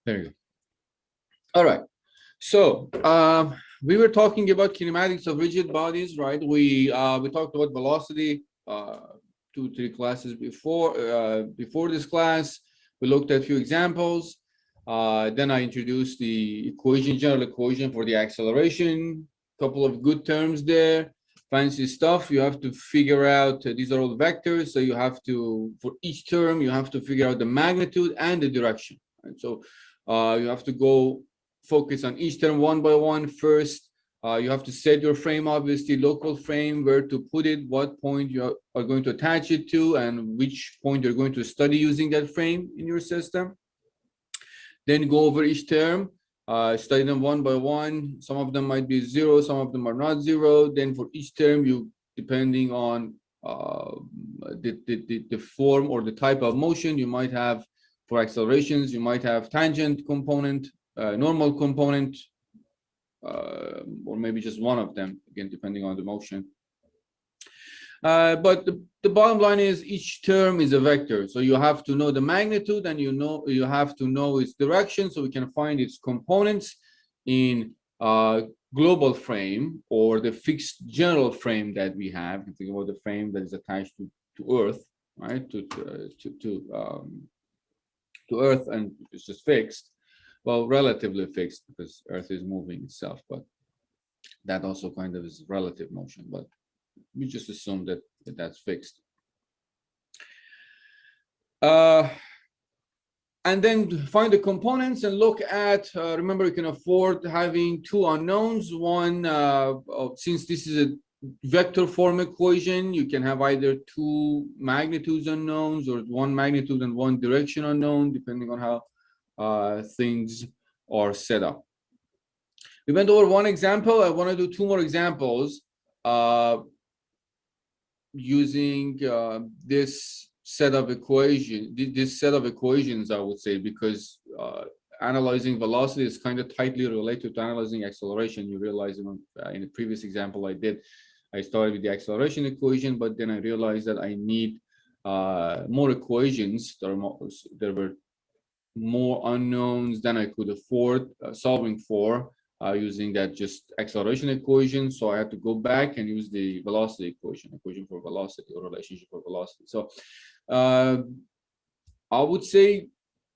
Very good. All right. So we were talking about kinematics of rigid bodies, right? We talked about velocity 2-3 classes before this class. We looked at a few examples. Then I introduced the equation, general equation for the acceleration. Couple of good terms there. Fancy stuff. You have to figure out. These are all vectors, so you have to, for each term, you have to figure out the magnitude and the direction. Right? So you have to go focus on each term one by one first. You have to set your frame, obviously, local frame, where to put it, what point you are going to attach it to, and which point you're going to study using that frame in your system. Then go over each term, study them one by one. Some of them might be zero, some of them are not zero. Then for each term, you, depending on the form or the type of motion, you might have, for accelerations, you might have tangent component, normal component, or maybe just one of them, again, depending on the motion. But the bottom line is each term is a vector. So you have to know the magnitude, and you have to know its direction, so we can find its components in global frame or the fixed general frame that we have. You think about the frame that is attached to Earth, right? To Earth, and it's just fixed. Well, relatively fixed, because Earth is moving itself, but that also kind of is relative motion, but we just assume that that's fixed. And then find the components and look at, remember, you can afford having two unknowns. One, since this is a vector form equation, you can have either two magnitudes unknowns or one magnitude and one direction unknown, depending on how things are set up. We went over one example. I want to do two more examples using this set of equations, I would say, because analyzing velocity is kind of tightly related to analyzing acceleration. You realize in the previous example I started with the acceleration equation, but then I realized that I need more equations. There were more unknowns than I could afford solving for using that just acceleration equation. So I had to go back and use the velocity equation for velocity, or relationship for velocity. So I would say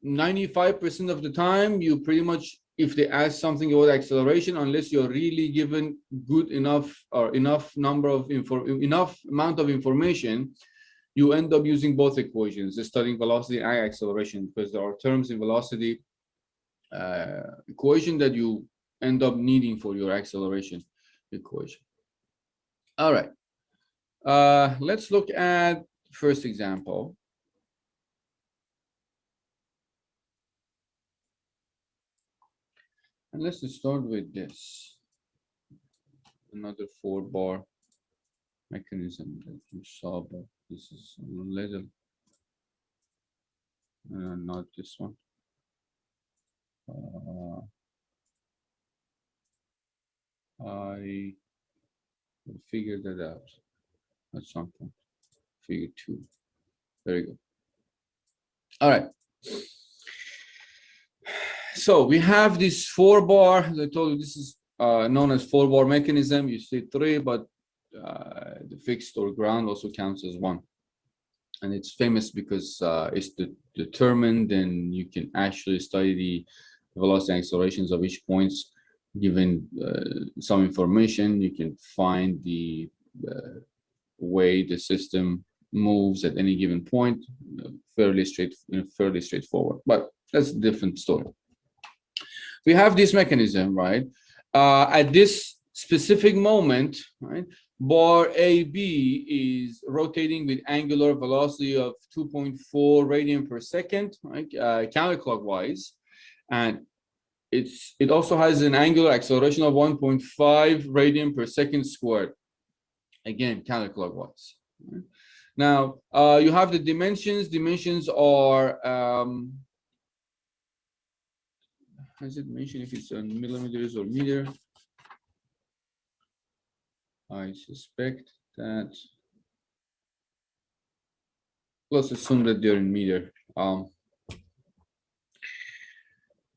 95% of the time, you pretty much, if they ask something about acceleration, unless you're really given good enough or enough amount of information, you end up using both equations, studying velocity and acceleration, because there are terms in velocity equation that you end up needing for your acceleration equation. All right, let's look at first example. And let's start with this, another 4-bar mechanism that you saw, but this is a little, not this one. I will figure that out at some point. Figure 2. Very good. All right. So we have this 4-bar. As I told you, this is known as 4-bar mechanism. You see 3, but the fixed or ground also counts as 1. And it's famous because it's determined, and you can actually study the velocity and accelerations of each points. Given some information, you can find the way the system moves at any given point, fairly straightforward. But that's a different story. We have this mechanism, right? At this specific moment, right, bar AB is rotating with angular velocity of 2.4 radian per second, right, counterclockwise, and it also has an angular acceleration of 1.5 radian per second squared, again counterclockwise. Right? Now you have the dimensions. Dimensions are how does it mention if it's on millimeters or meter? I suspect that. Let's assume that they're in meter.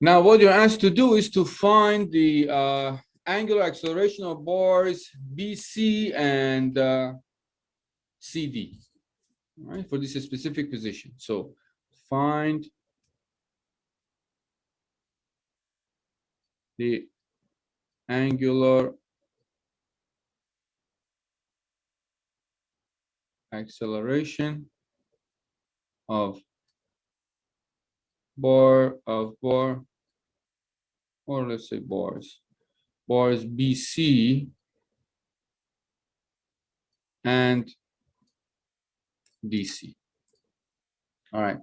Now, what you're asked to do is to find the angular acceleration of bars BC and CD, right, for this specific position. So find the angular acceleration of bar, or let's say bars BC and DC. All right.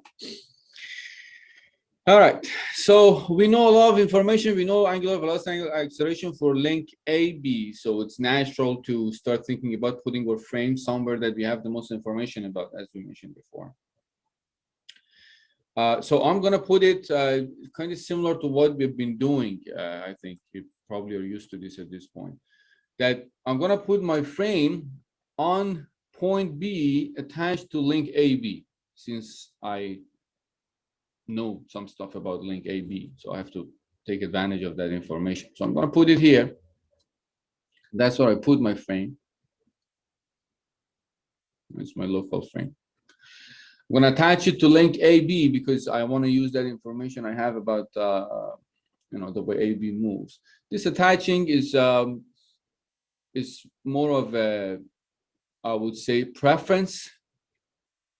All right. So we know a lot of information. We know angular velocity, angular acceleration for link AB. So it's natural to start thinking about putting our frame somewhere that we have the most information about, as we mentioned before. So I'm going to put it kind of similar to what we've been doing. I think you probably are used to this at this point. That I'm going to put my frame on point B attached to link AB, since I know some stuff about link AB. So I have to take advantage of that information. So I'm going to put it here. That's where I put my frame. It's my local frame. I'm going to attach it to link AB because I want to use that information I have about the way AB moves. This attaching is more of a, I would say, preference.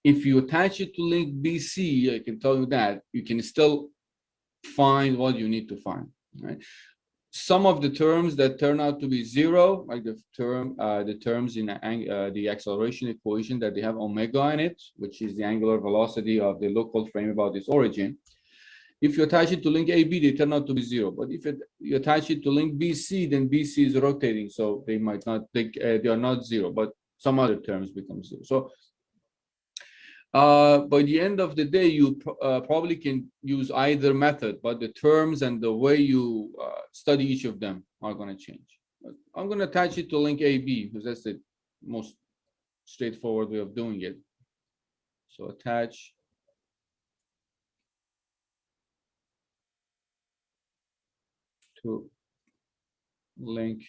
If you attach it to link BC, I can tell you that you can still find what you need to find. Right? Some of the terms that turn out to be zero, like the terms in the acceleration equation that they have omega in it, which is the angular velocity of the local frame about its origin. If you attach it to link AB, they turn out to be zero. But if you attach it to link BC, then BC is rotating, so they might not, they are not zero, but some other terms become zero. So by the end of the day, you probably can use either method, but the terms and the way you study each of them are going to change. But I'm going to attach it to link AB because that's the most straightforward way of doing it. So attach to link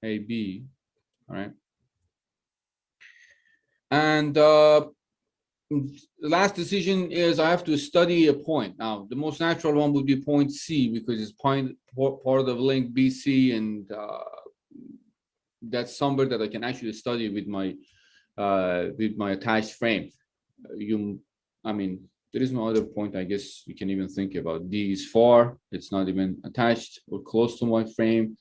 AB, all right? And the last decision is I have to study a point. Now, the most natural one would be point C because it's part of link BC, and that's somewhere that I can actually study with my attached frame. There is no other point I guess you can even think about. D is far; it's not even attached or close to my frame.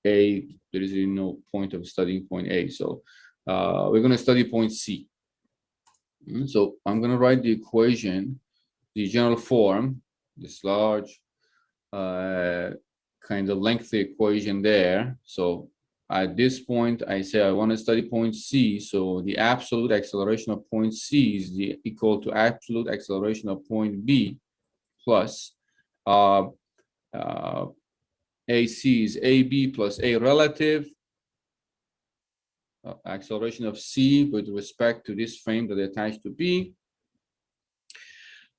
A, there is no point of studying point A. So we're going to study point C. So I'm going to write the equation, the general form, this large kind of lengthy equation there. So at this point, I say I want to study point C. So the absolute acceleration of point C is equal to absolute acceleration of point B plus AC is AB plus A relative. Acceleration of C with respect to this frame that attached to B,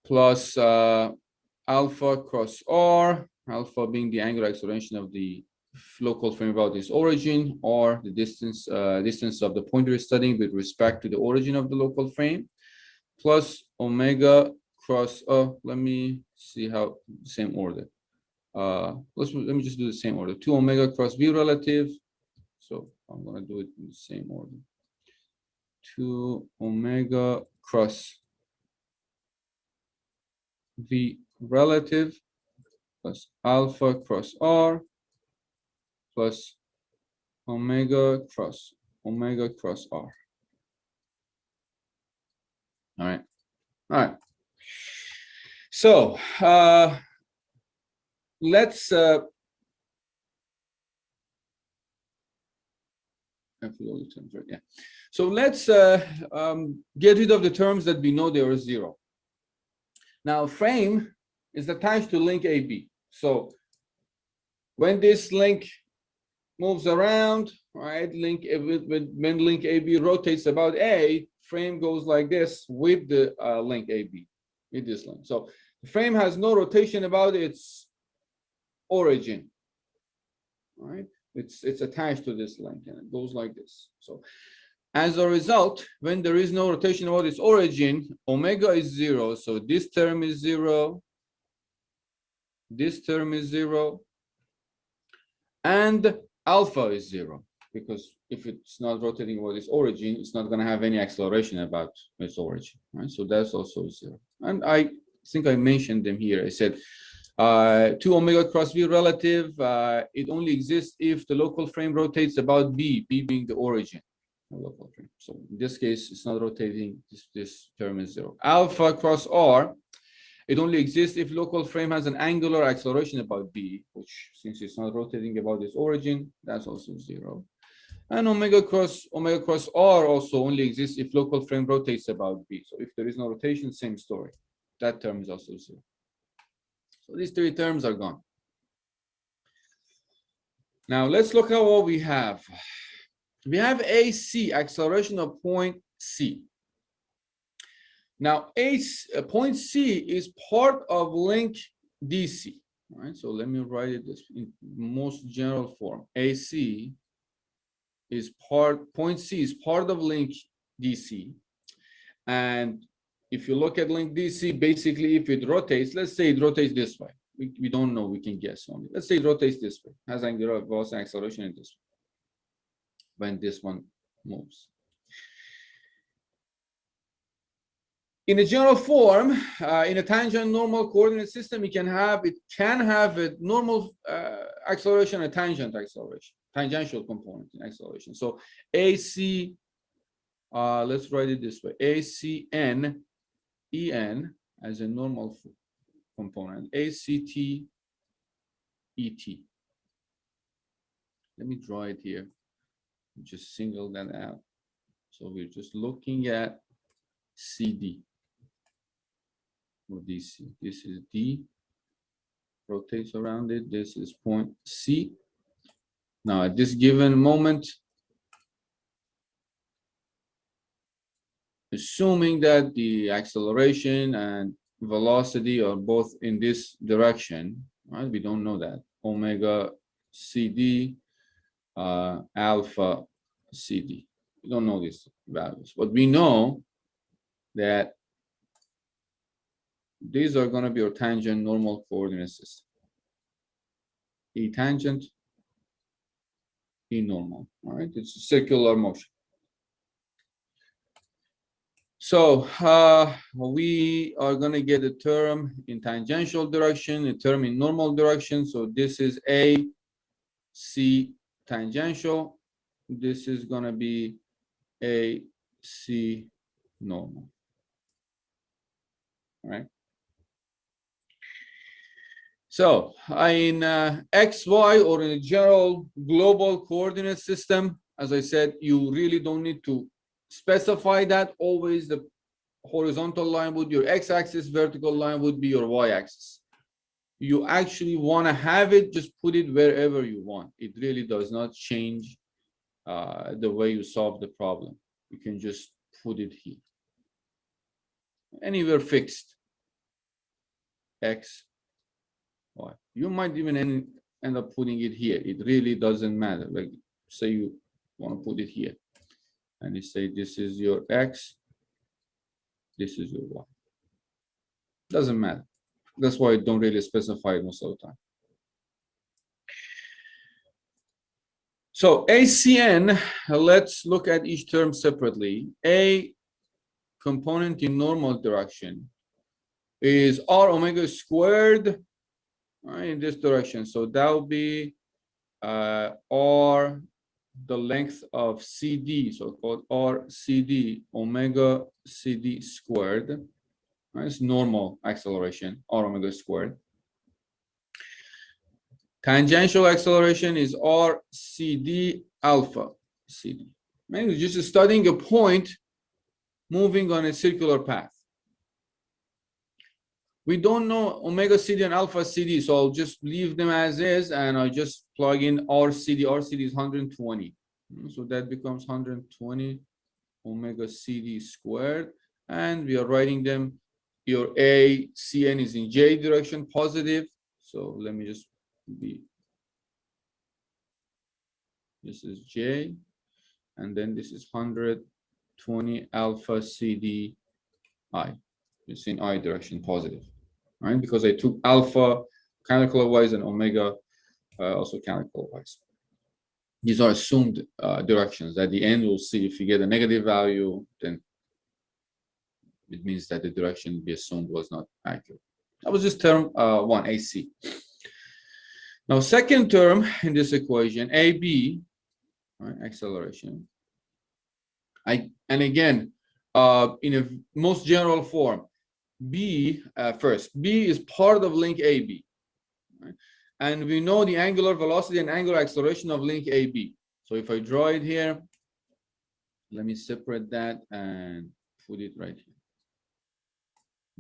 plus alpha cross R, alpha being the angular acceleration of the local frame about its origin, or the distance of the point we're studying with respect to the origin of the local frame, plus omega cross, let me see how, same order. Let me just do the same order. 2 omega cross V relative. So I'm going to do it in the same order. 2 omega cross V relative plus alpha cross R plus omega cross R. All right. So let's yeah. So let's get rid of the terms that we know they are zero. Now, frame is attached to link AB. So when this link moves around, right, when link AB rotates about A, frame goes like this with the link AB. with this length. So the frame has no rotation about its origin, right? It's attached to this length and it goes like this. So as a result, when there is no rotation about its origin, omega is 0. So this term is 0. This term is 0. And alpha is 0. Because if it's not rotating about its origin, it's not going to have any acceleration about its origin, right? So that's also 0. And I think I mentioned them here. I said 2 omega cross v relative, it only exists if the local frame rotates about b being the origin of local frame. So in this case, it's not rotating. This term is 0. Alpha cross r, it only exists if local frame has an angular acceleration about b, which since it's not rotating about its origin, that's also 0. And omega cross r also only exists if local frame rotates about b. So if there is no rotation, same story. That term is also 0. So these 3 terms are gone. Now let's look at what we have. We have AC, acceleration of point C. Now point C is part of link DC. Right? So let me write it this in most general form. AC is point C is part of link DC. And if you look at link DC, basically if it rotates, let's say it rotates this way. We don't know, we can guess only. Let's say it rotates this way, has angular velocity and acceleration in this way, when this one moves. In a general form, in a tangent normal coordinate system, it can have a normal acceleration and tangent acceleration, tangential component in acceleration. So AC, let's write it this way: ACN EN as a normal component, ACT ET. Let me draw it here. Just single that out. So we're just looking at CD. Or DC. This is D, rotates around it. This is point C. Now at this given moment, assuming that the acceleration and velocity are both in this direction, right? We don't know that. Omega CD, alpha CD. We don't know these values, but we know that these are going to be our tangent normal coordinate system. E tangent, E normal. All right, it's a circular motion. So we are going to get a term in tangential direction, a term in normal direction. So this is A, C tangential. This is going to be A, C normal. All right. So in X, Y, or in a general global coordinate system, as I said, you really don't need to specify that. Always the horizontal line would be your x-axis, vertical line would be your y-axis. You actually want to have it, just put it wherever you want. It really does not change the way you solve the problem. You can just put it here. Anywhere fixed. X, Y. You might even end up putting it here. It really doesn't matter. Like say you want to put it here. And you say this is your X, this is your Y. Doesn't matter. That's why I don't really specify it most of the time. So ACN, let's look at each term separately. A component in normal direction is R omega squared, right, in this direction. So that will be R, the length of CD, so called R CD, omega CD squared. Right, it's normal acceleration, R omega squared. Tangential acceleration is R CD alpha CD. Maybe just studying a point moving on a circular path. We don't know omega CD and alpha CD, so I'll just leave them as is, and I just plug in R CD. R CD is 120. So that becomes 120 omega CD squared, and we are writing them your ACN is in J direction, positive. So let me just be, this is J, and then this is 120 alpha CD I. It's in I direction, positive, right? Because I took alpha counterclockwise and omega also counterclockwise. These are assumed directions. At the end, we'll see if you get a negative value, then it means that the direction we assumed was not accurate. That was just term 1, AC. Now, second term in this equation, AB, right, acceleration. And again, in a most general form, B first. B is part of link AB. Right? And we know the angular velocity and angular acceleration of link AB. So if I draw it here, let me separate that and put it right here.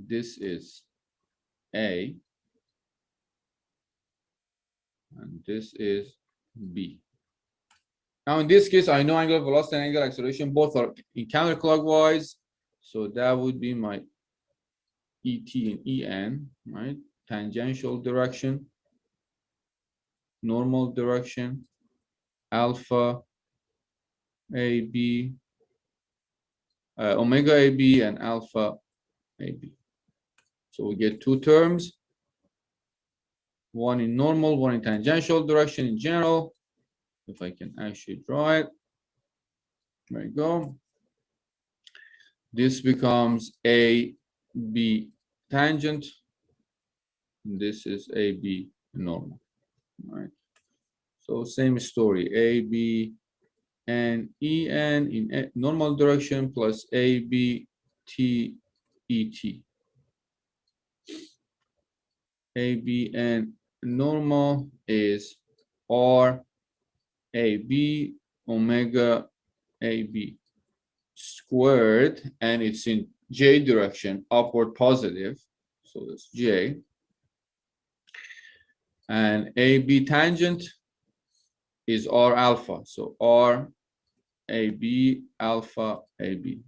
This is A, and this is B. Now, in this case, I know angular velocity and angular acceleration both are in counterclockwise. So that would be my ET and EN, right? Tangential direction, normal direction, alpha AB, omega AB, and alpha AB. So we get two terms, one in normal, one in tangential direction in general. If I can actually draw it, there you go. This becomes AB tangent. This is AB normal. All right. So same story, AB and EN in normal direction plus AB T ET. AB and normal is R AB omega AB squared, and it's in J direction, upward positive. So that's J. And AB tangent is R alpha. So R AB alpha AB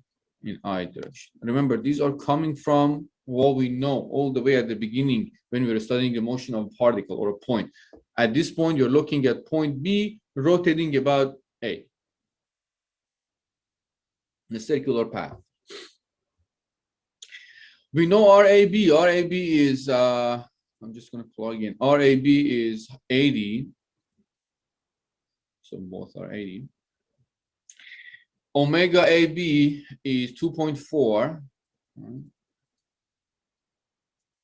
in I direction. Remember, these are coming from what we know all the way at the beginning when we were studying the motion of a particle or a point. At this point, you're looking at point B rotating about A, the circular path. We know RAB. RAB is, I'm just going to plug in. RAB is 80. So both are 80. Omega AB is 2.4.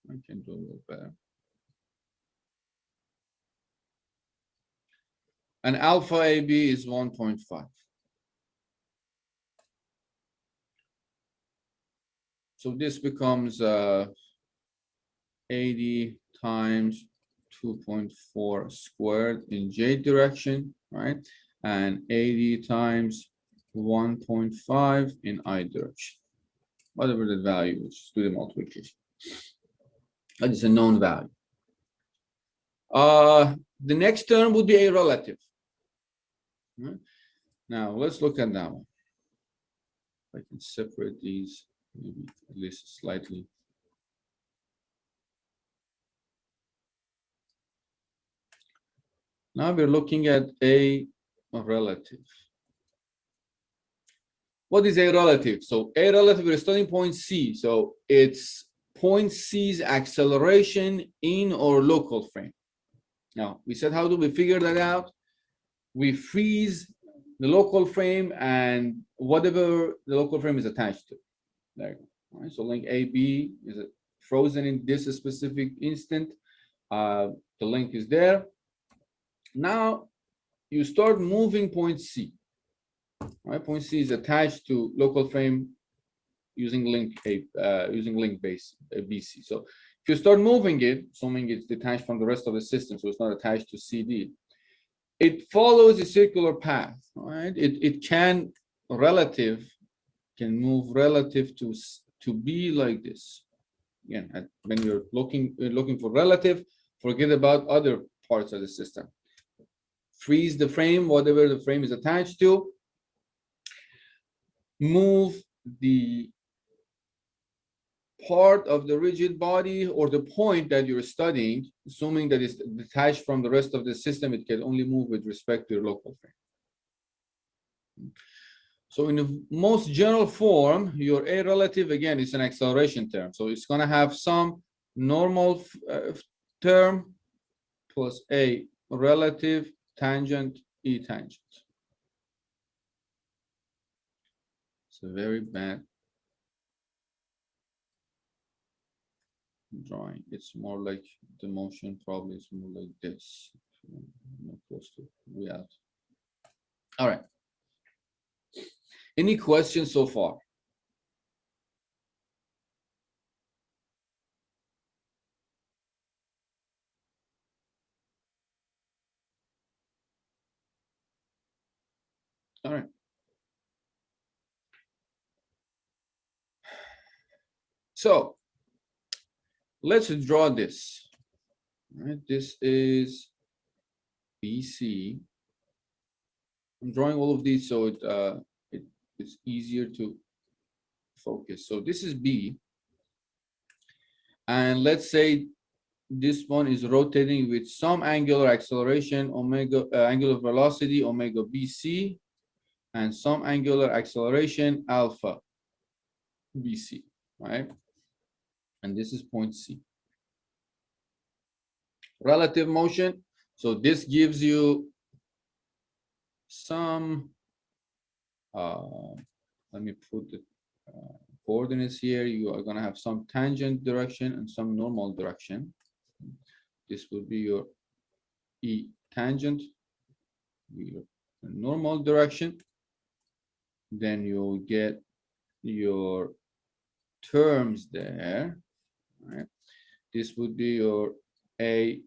I can do a little better. And alpha AB is 1.5. So this becomes 80 times 2.4 squared in J direction, right? And 80 times 1.5 in I direction. Whatever the value is, just do the multiplication. That is a known value. The next term would be a relative. Right? Now let's look at that one. I can separate these maybe at least slightly. Now we're looking at a relative. What is a relative? So a relative, we're studying point C. So it's point C's acceleration in our local frame. Now, we said, how do we figure that out? We freeze the local frame and whatever the local frame is attached to. There you go. All right, so link AB is frozen in this specific instant. The link is there. Now, you start moving point C. All right, point C is attached to local frame using link base BC. So if you start moving it, assuming it's detached from the rest of the system, so it's not attached to CD, it follows a circular path, right? It can move relative to B like this. Again, when you're looking for relative, forget about other parts of the system. Freeze the frame, whatever the frame is attached to. Move the part of the rigid body or the point that you're studying, assuming that it's detached from the rest of the system, it can only move with respect to your local frame. So in the most general form, your A relative, again, is an acceleration term. So it's going to have some normal term plus A relative tangent E tangent. It's a very bad drawing. It's more like the motion probably is more like this. Not close to reality. All right. Any questions so far? All right. So let's draw this. All right. This is BC. I'm drawing all of these so it's easier to focus. So this is B. And let's say this one is rotating with some angular acceleration, omega, angular velocity, omega BC, and some angular acceleration, alpha BC, right? And this is point C. Relative motion. So this gives you some, let me put the coordinates here. You are going to have some tangent direction and some normal direction. This will be your E tangent, your normal direction. Then you'll get your terms there, right? This would be your A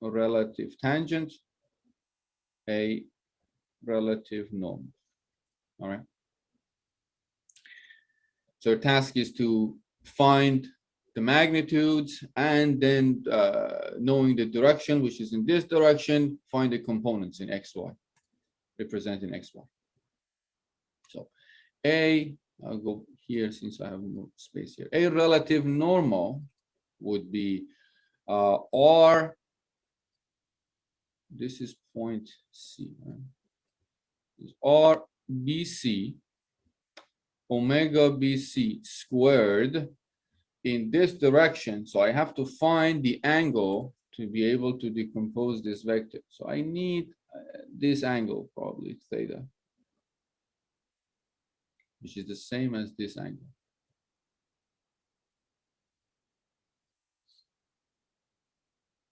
relative tangent, A relative normal, all right? So your task is to find the magnitudes and then knowing the direction, which is in this direction, find the components in XY, representing XY. So I'll go here since I have more space here. A relative normal would be R, this is point C, right? Is R BC, omega BC squared in this direction. So I have to find the angle to be able to decompose this vector. So I need this angle, probably theta, which is the same as this angle.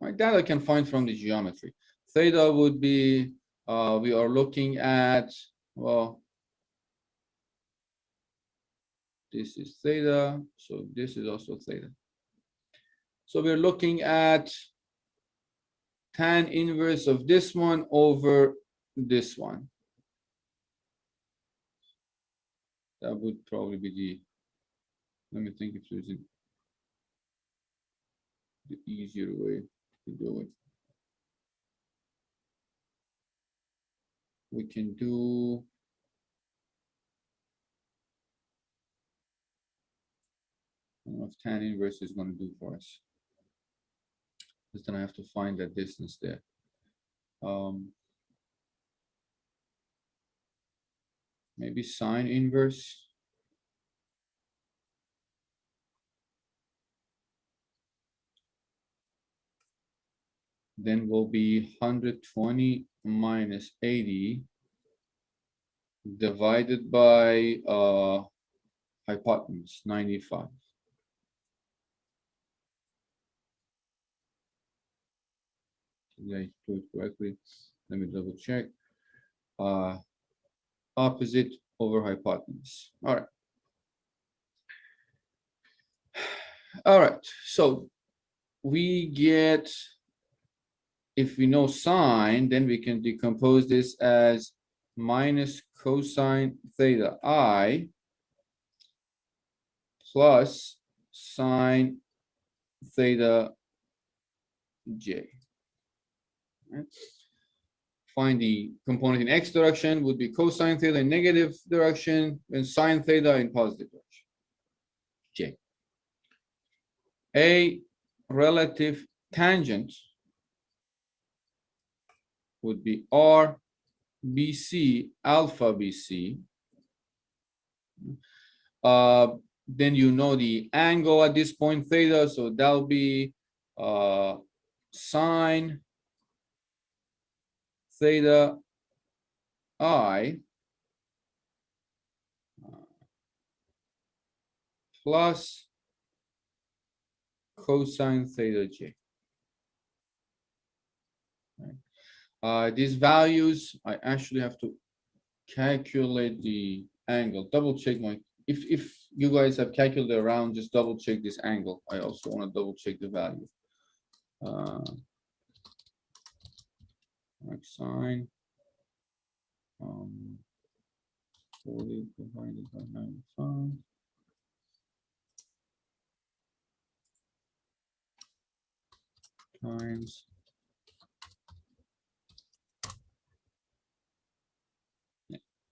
Right, that I can find from the geometry. Theta would be, we are looking at, well, this is theta, so this is also theta. So we're looking at tan inverse of this one over this one. That would probably be the, let me think if there's the easier way to do it. We can do, I don't know if tan inverse is going to do for us. Because then I have to find that distance there. Maybe sine inverse. Then will be 120 minus 80 divided by hypotenuse, 95. Did I do it correctly? Let me double check. Opposite over hypotenuse. All right. All right. So we get, if we know sine, then we can decompose this as minus cosine theta I plus sine theta j. Right. Find the component in x direction would be cosine theta in negative direction and sine theta in positive direction, j. A relative tangent would be R BC alpha BC. Then you know the angle at this point theta, so that'll be sine theta I plus cosine theta j. These values, I actually have to calculate the angle. Double check my, if you guys have calculated around, just double check this angle. I also want to double check the value. Sine 40 divided by 95 times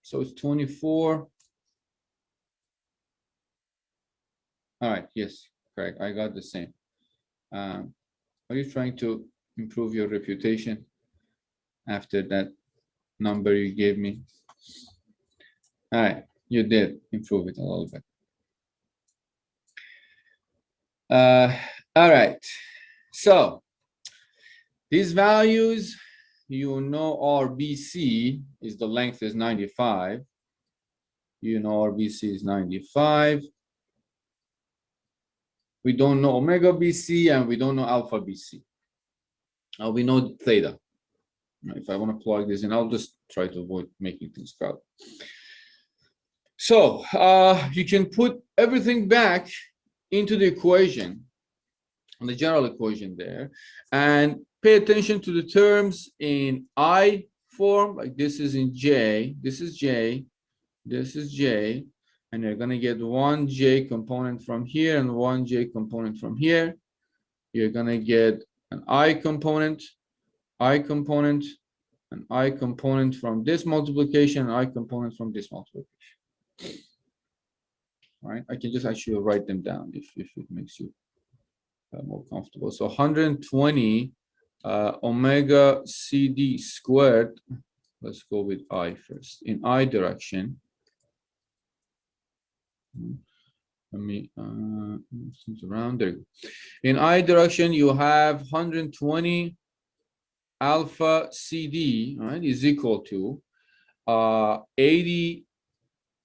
so it's 24. All right, yes, correct. I got the same. Are you trying to improve your reputation after that number you gave me? All right, you did improve it a little bit. All right, so these values, you know, our BC is the length is 95. You know, our BC is 95. We don't know omega BC and we don't know alpha BC. We know theta. If I want to plug this in, I'll just try to avoid making things crowded. So you can put everything back into the equation, the general equation there, and pay attention to the terms in I form, like this is in J, this is J, this is J, and you're going to get one J component from here and one J component from here. You're going to get an I component, an I component from this multiplication, an I component from this multiplication. All right, I can just actually write them down if it makes you more comfortable. So 120 omega CD squared. Let's go with I first. In I direction. Let me things around there. In I direction, you have 120 alpha CD, right, is equal to 80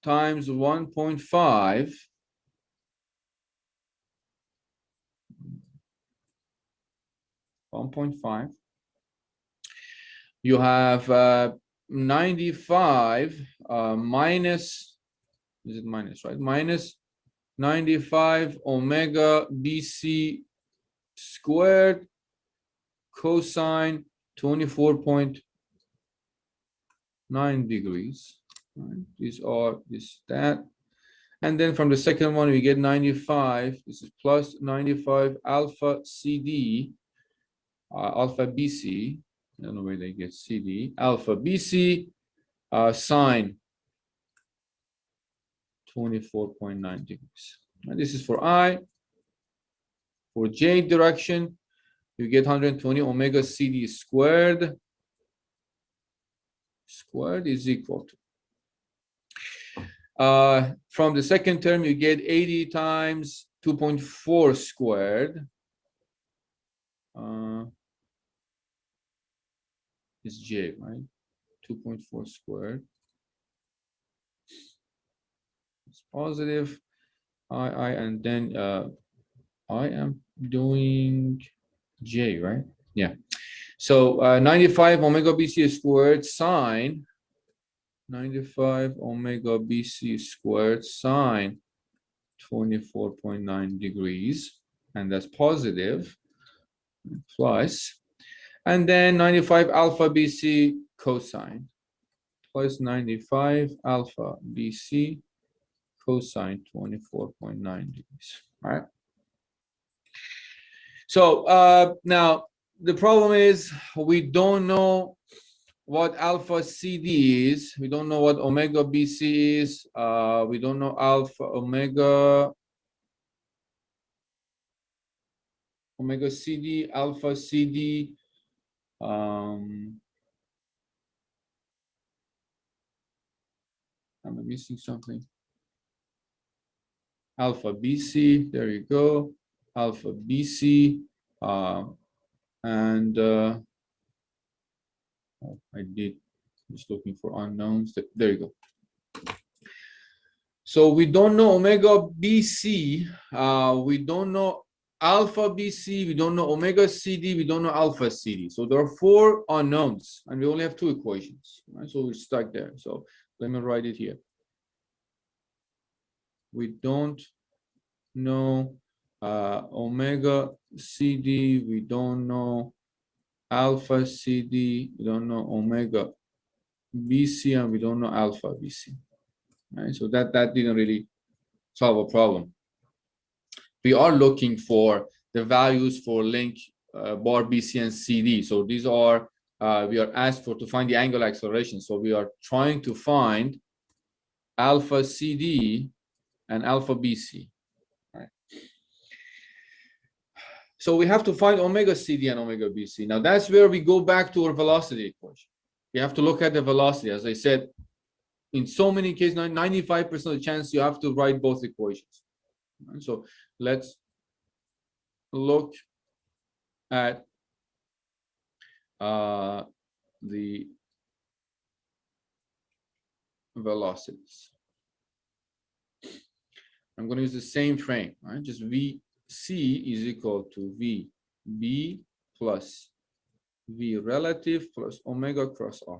times 1.5 1.5. You have 95 minus, is it minus, right? Minus 95 omega BC squared cosine 24.9 degrees. Right? These are that. And then from the second one, we get 95. This is plus 95 alpha CD, alpha BC. I don't know where they get CD. Alpha BC sine 24.9 degrees. And this is for I. For J direction, you get 120 omega CD squared. Squared is equal to. From the second term, you get 80 times 2.4 squared. Is J, right? 2.4 squared. It's positive. And then I am doing J, right? Yeah. So 95 omega BC squared sine 95 omega BC squared sine 24.9 degrees, and that's positive, plus, and then 95 alpha BC cosine plus 95 alpha BC cosine 24.9 degrees. All right. So now the problem is we don't know what alpha CD is. We don't know what omega BC is. We don't know alpha omega omega CD, alpha CD. Am I missing something? Alpha BC, there you go. Alpha BC, and oh, I did just looking for unknowns. There you go. So we don't know omega BC, we don't know alpha BC, we don't know omega CD, we don't know alpha CD. So there are 4 unknowns, and we only have 2 equations, right? So we're stuck there. So let me write it here. We don't know omega CD, we don't know alpha CD, we don't know omega BC, and we don't know alpha BC. Right? So that didn't really solve a problem. We are looking for the values for link bar BC and CD. So these are we are asked for to find the angular acceleration. So we are trying to find alpha CD and alpha BC. Right. So we have to find omega CD and omega BC. Now that's where we go back to our velocity equation. We have to look at the velocity. As I said, in so many cases, 95% of the chance you have to write both equations. So let's look at the velocities. I'm going to use the same frame, right? Just VC is equal to VB plus V relative plus omega cross R.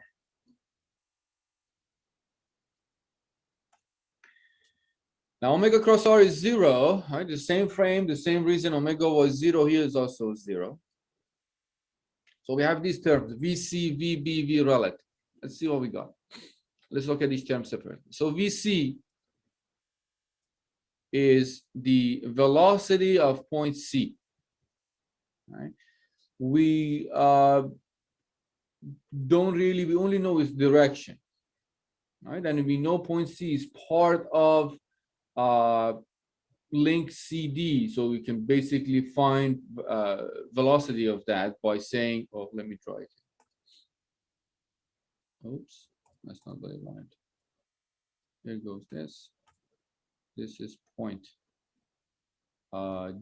Now omega cross R is 0, right? The same frame, the same reason omega was 0 here is also 0. So we have these terms, VC, VB, V relative. Let's see what we got. Let's look at each term separately. So VC is the velocity of point C, right? We we only know its direction, right? And we know point C is part of link CD, so we can basically find velocity of that by saying, oh, let me try it. Oops, that's not what I wanted. There goes this. This is point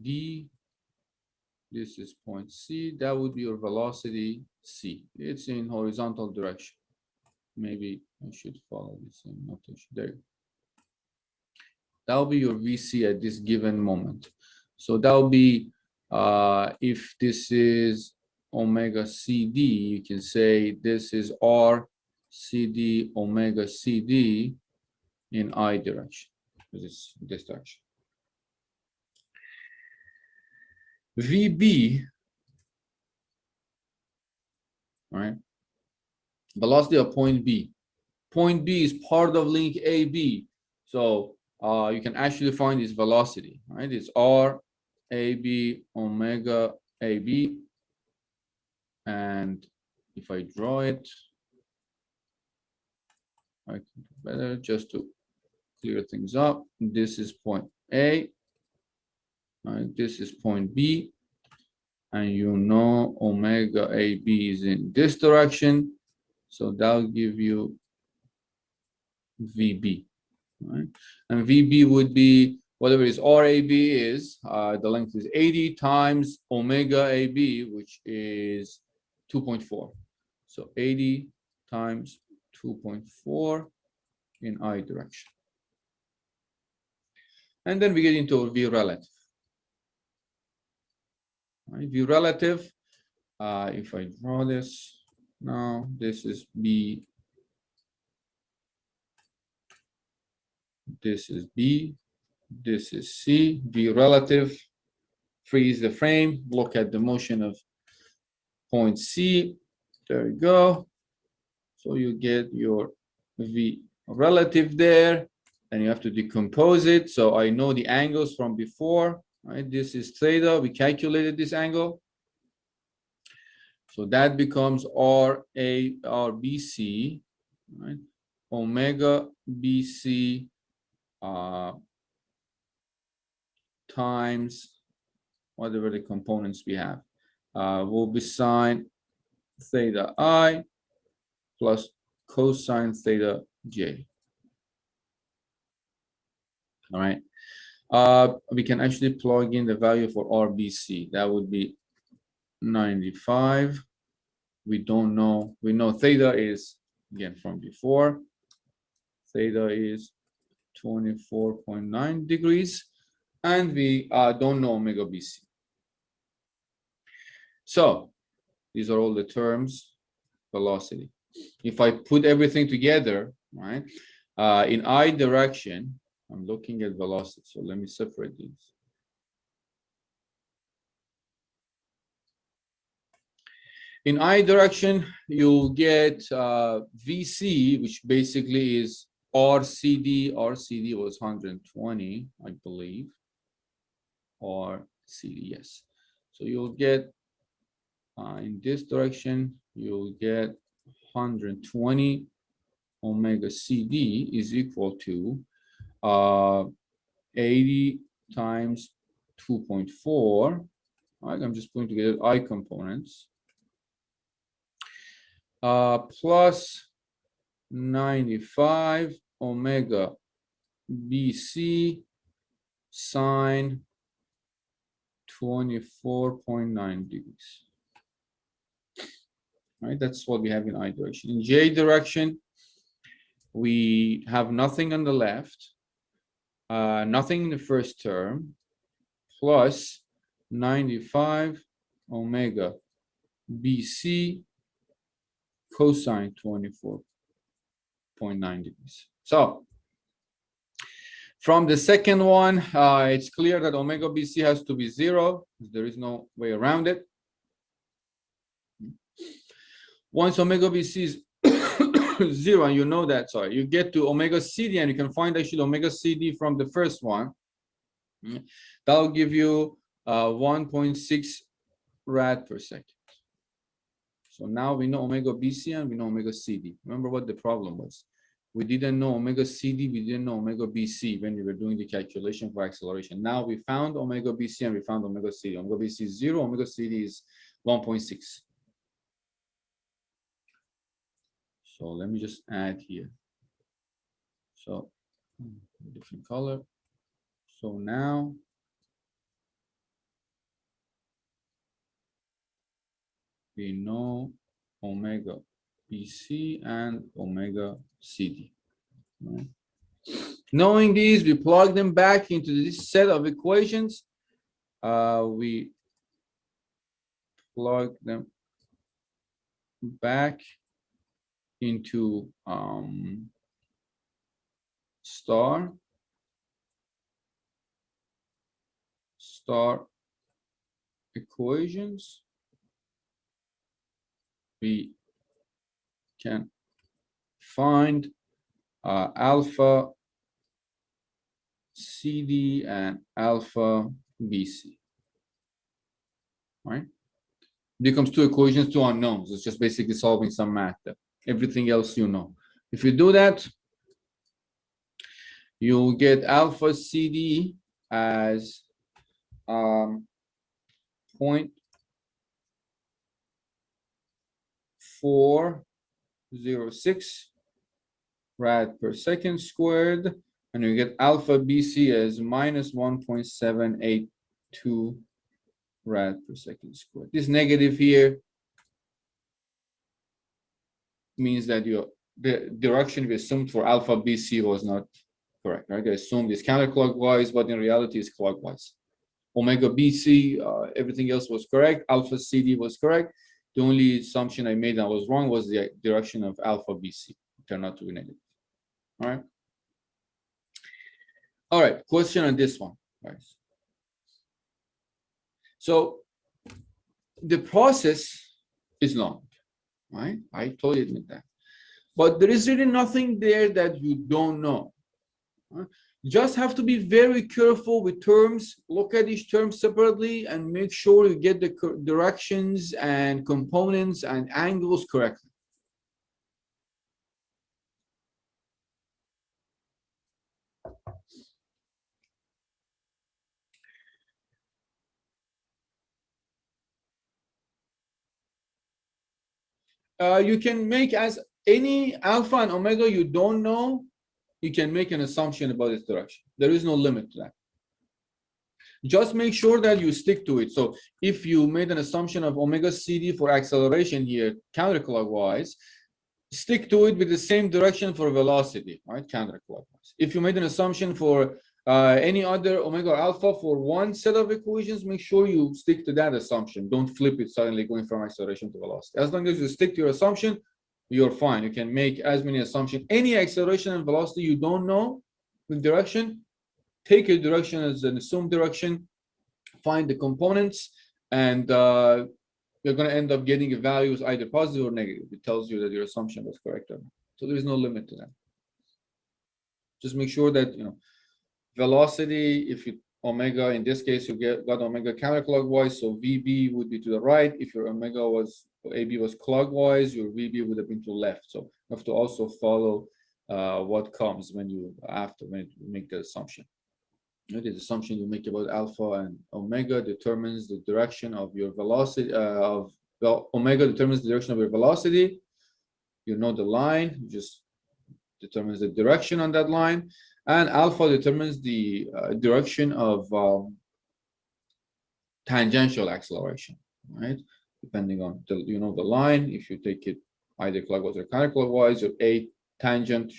D. This is point C. That would be your velocity C. It's in horizontal direction. Maybe I should follow the same notation. There. That will be your VC at this given moment. So that will be, if this is omega CD, you can say this is R CD omega CD in I direction, because it's this direction. VB, right? Velocity of point B. Point B is part of link AB. So you can actually find its velocity, right? It's R AB omega AB. And if I draw it, I can do better just to clear things up. This is point A, right? This is point B. And you know omega AB is in this direction. So that'll give you VB, right? And VB would be whatever is RAB is, the length is 80 times omega AB, which is 2.4. So 80 times 2.4 in I direction. And then we get into V relative. Right? V relative, if I draw this now, this is B, this is B, this is C. V relative, freeze the frame, look at the motion of point C. There you go. So you get your V relative there, and you have to decompose it. So I know the angles from before, right? This is theta. We calculated this angle. So that becomes RARBC, right? Omega BC times whatever the components we have, will be sine theta I plus cosine theta j. All right. We can actually plug in the value for RBC. That would be 95. We don't know. We know theta is, again, from before. Theta is 24.9 degrees. And we don't know omega BC. So these are all the terms, velocity. If I put everything together, right, in I direction, I'm looking at velocity. So let me separate these. In I direction, you'll get VC, which basically is RCD. RCD was 120, I believe. RCD, yes. So you'll get, in this direction, you'll get 120 omega CD is equal to 80 times 2.4. Right, I'm just putting together I components. Plus 95 omega BC sine 24.9 degrees. Right, that's what we have in I direction. In J direction, we have nothing on the left, nothing in the first term, plus 95 omega BC cosine 24.9 degrees. So from the second one, it's clear that omega BC has to be 0. There is no way around it. Once omega BC is 0, and you know that, sorry, you get to omega CD, and you can find actually omega CD from the first one. That'll give you 1.6 rad per second. So now we know omega BC and we know omega CD. Remember what the problem was? We didn't know omega CD, we didn't know omega BC when we were doing the calculation for acceleration. Now we found omega BC and we found omega CD. Omega BC is 0, omega CD is 1.6. So let me just add here. So different color. So now we know omega BC and omega CD. Right? Knowing these, we plug them back into this set of equations. We plug them back into star equations. We can find alpha CD and alpha BC. Right? Becomes two equations, two unknowns. It's just basically solving some math. Everything else you know. If you do that, you'll get alpha CD as 0.406 rad per second squared, and you get alpha BC as minus 1.782 rad per second squared. This negative here means that the direction we assumed for alpha BC was not correct, right? They assumed it's counterclockwise, but in reality it's clockwise. Omega BC, everything else was correct. Alpha CD was correct. The only assumption I made that was wrong was the direction of alpha BC. It turned out to be negative. All right. All right, question on this one, guys. So the process is long, right? I totally admit that. But there is really nothing there that you don't know. Right? You just have to be very careful with terms, look at each term separately, and make sure you get the directions and components and angles correctly. you can make as any alpha and omega you don't know, you can make an assumption about its direction. There is no limit to that. Just make sure that you stick to it. So if you made an assumption of omega CD for acceleration here, counterclockwise, stick to it with the same direction for velocity, right? Counterclockwise. If you made an assumption for any other omega or alpha for one set of equations, make sure you stick to that assumption. Don't flip it suddenly going from acceleration to velocity. As long as you stick to your assumption, you're fine. You can make as many assumptions. Any acceleration and velocity you don't know the direction, take your direction as an assumed direction, find the components, and you're going to end up getting a values either positive or negative. It tells you that your assumption was correct or not. So there is no limit to that. Just make sure that, you know, velocity, if you omega, in this case, you got omega counterclockwise, so VB would be to the right. If your omega was, or AB was clockwise, your VB would have been to the left. So you have to also follow what comes when you make the assumption. You know, the assumption you make about alpha and omega determines the direction of your velocity. Omega determines the direction of your velocity. You know the line, just determines the direction on that line, and alpha determines the direction of tangential acceleration, right? Depending on the, you know, the line. If you take it either clockwise or counterclockwise, your A tangent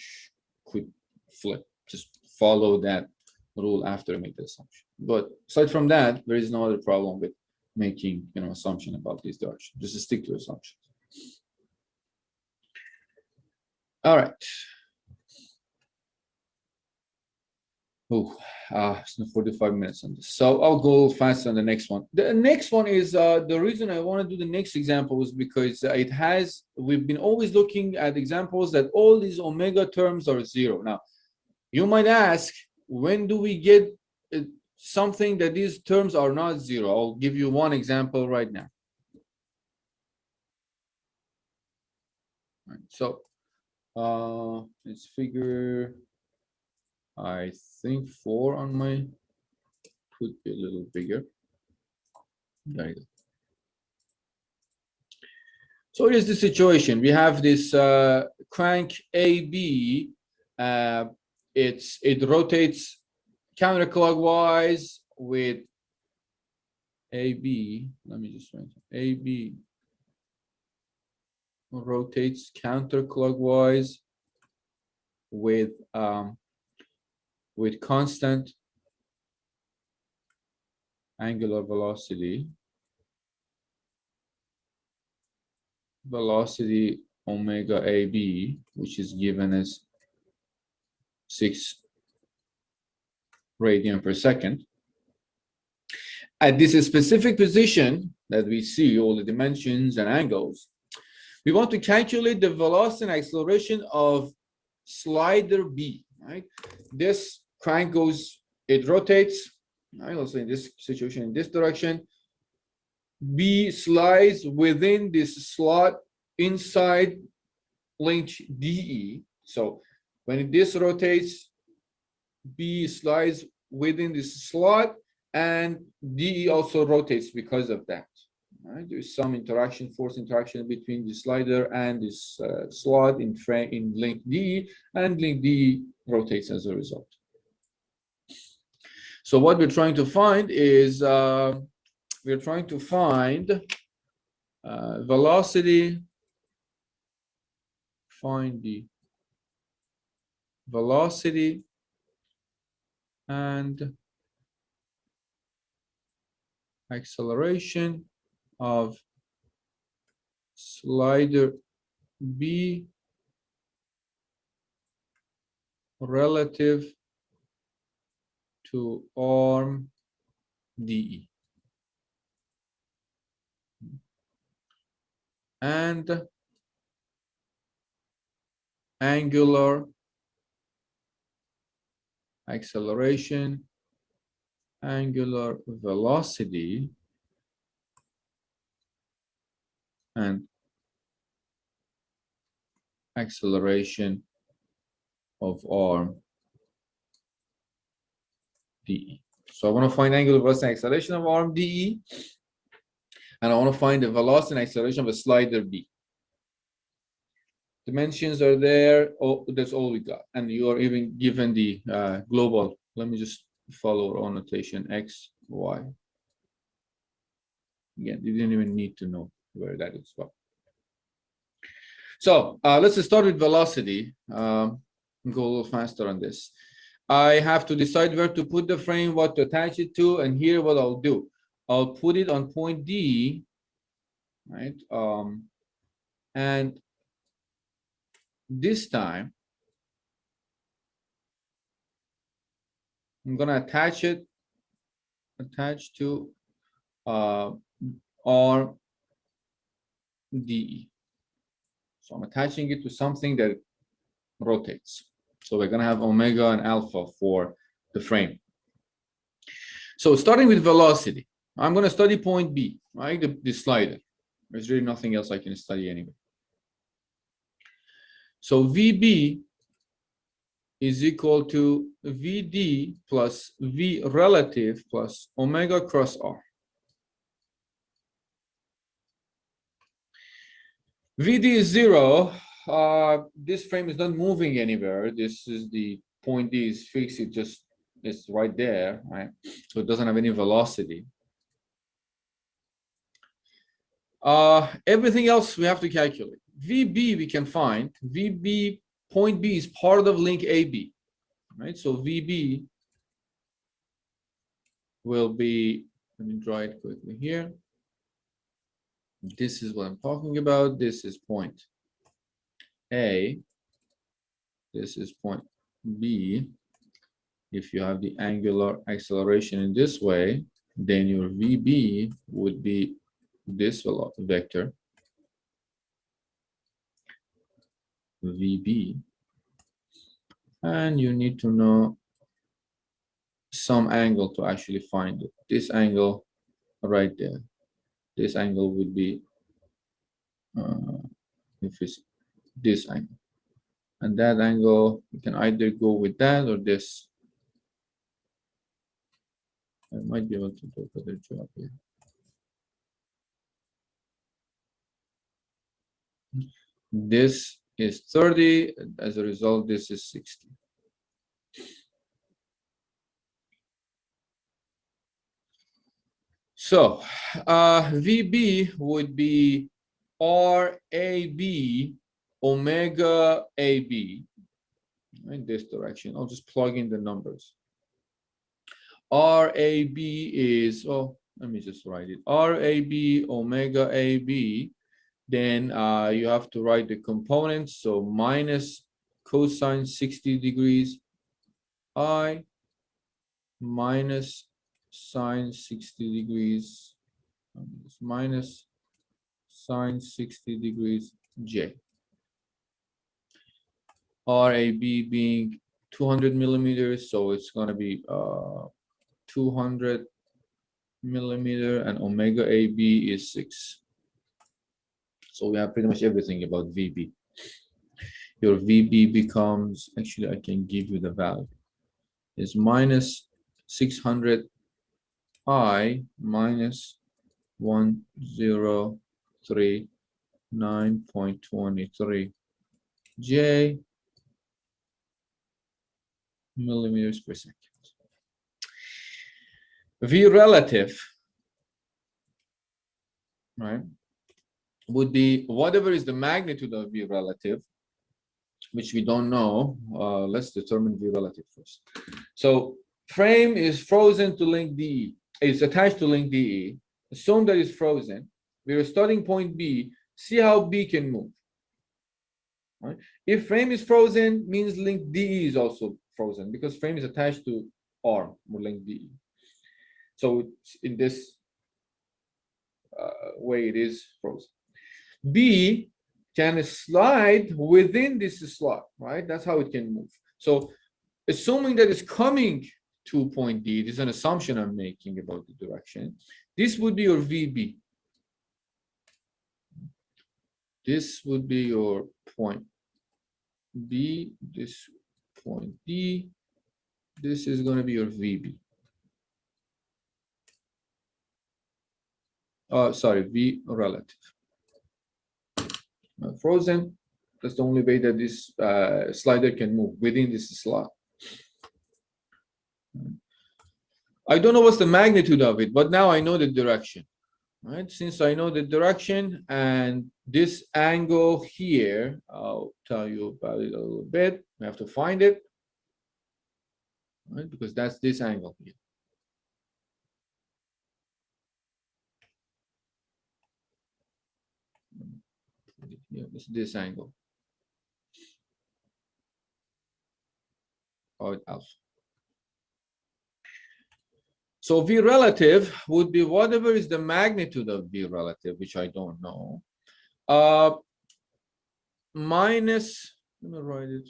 could flip. Just follow that rule after you make the assumption. But aside from that, there is no other problem with making, you know, assumption about this direction. Just stick to assumptions. All right. Oh, it's 45 minutes on this. So I'll go fast on the next one. The next one is the reason I want to do the next example is because we've been always looking at examples that all these omega terms are zero. Now, you might ask, when do we get something that these terms are not zero? I'll give you one example right now. All right, so let's figure, I think 4 on my, could be a little bigger. There you go. So here's the situation. We have this crank AB. It rotates counterclockwise with AB. Let me just write AB rotates counterclockwise with constant angular velocity omega AB, which is given as 6 radian per second. At this specific position that we see all the dimensions and angles, we want to calculate the velocity and acceleration of slider B, right? This crank goes, it rotates, right? Also in this situation, in this direction. B slides within this slot inside length DE. So when this rotates, B slides within this slot, and DE also rotates because of that. Right? There's some interaction, force interaction between the slider and this slot in link DE, and link DE rotates as a result. So what we're trying to find is we're trying to find velocity. Find the velocity and acceleration of slider B relative to arm DE. And angular acceleration, angular velocity, and acceleration of arm DE. So I want to find angular velocity and acceleration of arm DE, and I want to find the velocity and acceleration of a slider B. Dimensions are there. Oh, that's all we got. And you are even given the global. Let me just follow our own notation, X, Y. Again, you didn't even need to know where that is from. So let's start with velocity. Go a little faster on this. I have to decide where to put the frame, what to attach it to, and here what I'll do. I'll put it on point D, right? And this time, I'm gonna attach to RDE. So I'm attaching it to something that rotates. So we're gonna have omega and alpha for the frame. So starting with velocity, I'm gonna study point B, right? The slider. There's really nothing else I can study anyway. So VB is equal to VD plus V relative plus omega cross R. VD is 0. This frame is not moving anywhere. This is the point D is fixed. It's right there, right? So it doesn't have any velocity. Everything else we have to calculate. VB we can find. VB point B is part of link AB, right? So VB will be, let me draw it quickly here. This is what I'm talking about. This is point A. This is point B. If you have the angular acceleration in this way, then your VB would be this vector, VB. And you need to know some angle to actually find it. This angle right there. This angle would be, if it's this angle. And that angle, you can either go with that or this. I might be able to do a better job here. This is 30. As a result, this is 60. So VB would be RAB omega AB in this direction. I'll just plug in the numbers. RAB is, oh, let me just write it. RAB omega AB. Then you have to write the components. So minus cosine 60 degrees I minus sine 60 degrees minus sine 60 degrees J. RAB being 200 millimeters, so it's going to be 200 millimeter, and omega AB is 6. So we have pretty much everything about VB. Your VB becomes, actually I can give you the value, is minus 600 I minus 1039.23 J millimeters per second. V relative, right, would be whatever is the magnitude of V relative, which we don't know. Let's determine V relative first. So frame is frozen to link DE. It's attached to link DE. Assume that it's frozen. We're starting point B. See how B can move. Right? If frame is frozen, means link DE is also frozen because frame is attached to R or link DE. So in this way, it is frozen. B can slide within this slot, right? That's how it can move. So assuming that it's coming to point D, this is an assumption I'm making about the direction. This would be your VB. This would be your point B, this point D. This is going to be your VB. Sorry, V relative. Frozen. That's the only way that this slider can move within this slot. I don't know what's the magnitude of it, but now I know the direction. Right? Since I know the direction and this angle here, I'll tell you about it a little bit. I have to find it, right? Because that's this angle here. Yeah, it's this angle. Call it alpha. So V relative would be whatever is the magnitude of V relative, which I don't know, minus, let me write it